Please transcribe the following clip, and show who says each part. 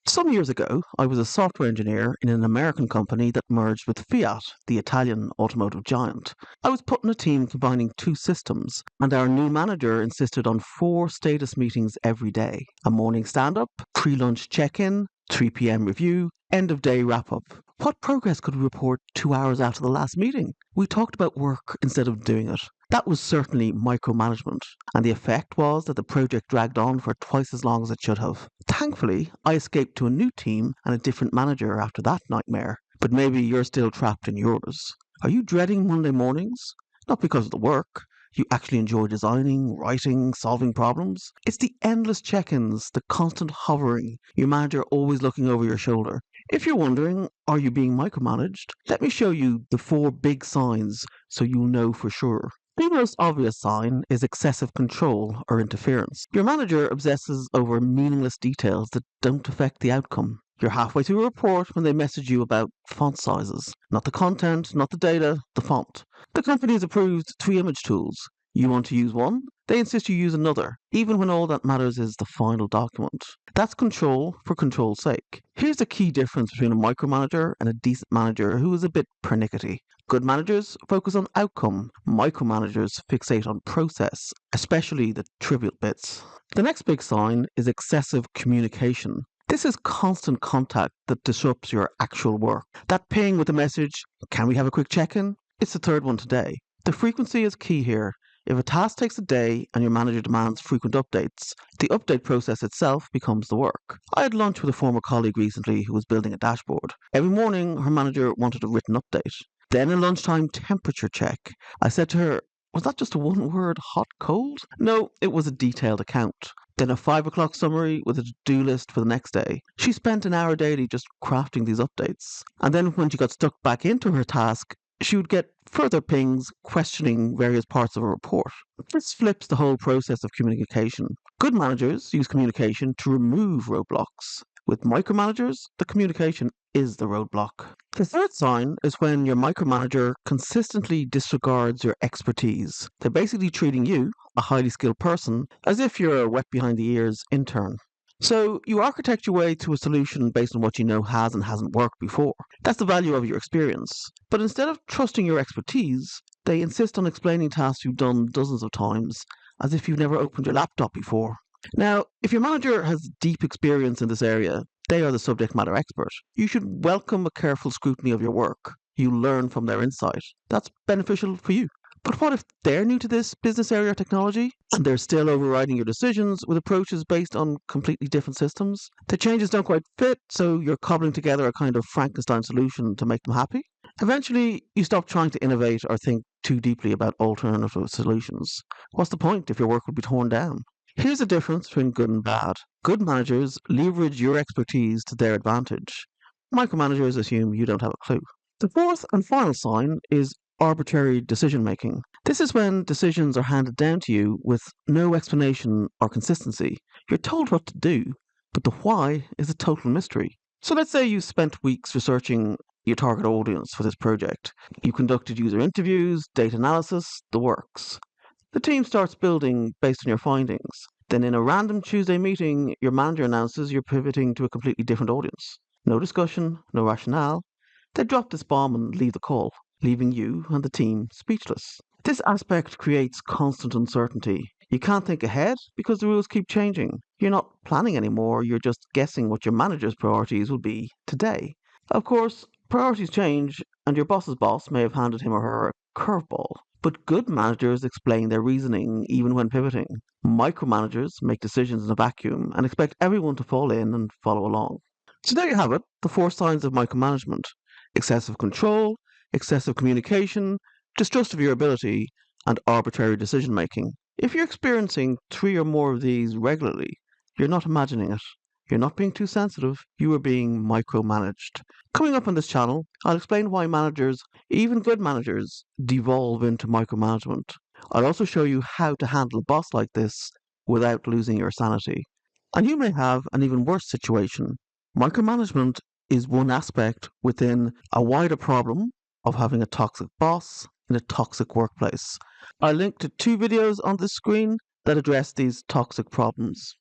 Speaker 1: Some years ago, I was a software engineer in an American company that merged with Fiat, the Italian automotive giant. I was put in a team combining two systems, and our new manager insisted on four status meetings every day: a morning stand up, pre lunch check in, 3 p.m. review, end of day wrap up. What progress could we report 2 hours after the last meeting? We talked about work instead of doing it. That was certainly micromanagement, and the effect was that the project dragged on for twice as long as it should have. Thankfully, I escaped to a new team and a different manager after that nightmare, but maybe you're still trapped in yours. Are you dreading Monday mornings? Not because of the work. You actually enjoy designing, writing, solving problems. It's the endless check ins, the constant hovering, your manager always looking over your shoulder. If you're wondering, are you being micromanaged? Let me show you the four big signs so you'll know for sure. The most obvious sign is excessive control or interference. Your manager obsesses over meaningless details that don't affect the outcome. You're halfway through a report when they message you about font sizes. Not the content, not the data, the font. The company has approved three image tools. You want to use one, they insist you use another, even when all that matters is the final document. That's control for control's sake. Here's the key difference between a micromanager and a decent manager who is a bit pernickety. Good managers focus on outcome. Micromanagers fixate on process, especially the trivial bits. The next big sign is excessive communication. This is constant contact that disrupts your actual work. That ping with the message, "Can we have a quick check-in?" It's the third one today. The frequency is key here. If a task takes a day and your manager demands frequent updates, the update process itself becomes the work. I had lunch with a former colleague recently who was building a dashboard. Every morning, her manager wanted a written update. Then a lunchtime temperature check. I said to her, "Was that just a one-word hot cold?" "No, it was a detailed account." Then a 5 o'clock summary with a to-do list for the next day. She spent an hour daily just crafting these updates. And then when she got stuck back into her task, she would get further pings questioning various parts of a report. This flips the whole process of communication. Good managers use communication to remove roadblocks. With micromanagers, the communication is the roadblock. The third sign is when your micromanager consistently disregards your expertise. They're basically treating you, a highly skilled person, as if you're a wet behind the ears intern. So you architect your way to a solution based on what you know has and hasn't worked before. That's the value of your experience. But instead of trusting your expertise, they insist on explaining tasks you've done dozens of times, as if you've never opened your laptop before. Now, if your manager has deep experience in this area, they are the subject matter expert. You should welcome a careful scrutiny of your work. You learn from their insight. That's beneficial for you. But what if they're new to this business area or technology and they're still overriding your decisions with approaches based on completely different systems? The changes don't quite fit, so you're cobbling together a kind of Frankenstein solution to make them happy. Eventually, you stop trying to innovate or think too deeply about alternative solutions. What's the point if your work would be torn down? Here's the difference between good and bad. Good managers leverage your expertise to their advantage. Micromanagers assume you don't have a clue. The fourth and final sign is arbitrary decision making. This is when decisions are handed down to you with no explanation or consistency. You're told what to do, but the why is a total mystery. So let's say you spent weeks researching your target audience for this project. You conducted user interviews, data analysis, the works. The team starts building based on your findings. Then in a random Tuesday meeting, your manager announces you're pivoting to a completely different audience. No discussion, no rationale. They drop this bomb and leave the call, leaving you and the team speechless. This aspect creates constant uncertainty. You can't think ahead because the rules keep changing. You're not planning anymore, you're just guessing what your manager's priorities will be today. Of course, priorities change, and your boss's boss may have handed him or her a curveball. But good managers explain their reasoning even when pivoting. Micromanagers make decisions in a vacuum and expect everyone to fall in and follow along. So there you have it, the four signs of micromanagement: excessive control, excessive communication, distrust of your ability, and arbitrary decision making. If you're experiencing three or more of these regularly, you're not imagining it. You're not being too sensitive, you are being micromanaged. Coming up on this channel, I'll explain why managers, even good managers, devolve into micromanagement. I'll also show you how to handle a boss like this without losing your sanity. And you may have an even worse situation. Micromanagement is one aspect within a wider problem of having a toxic boss in a toxic workplace. I'll link to two videos on this screen that address these toxic problems.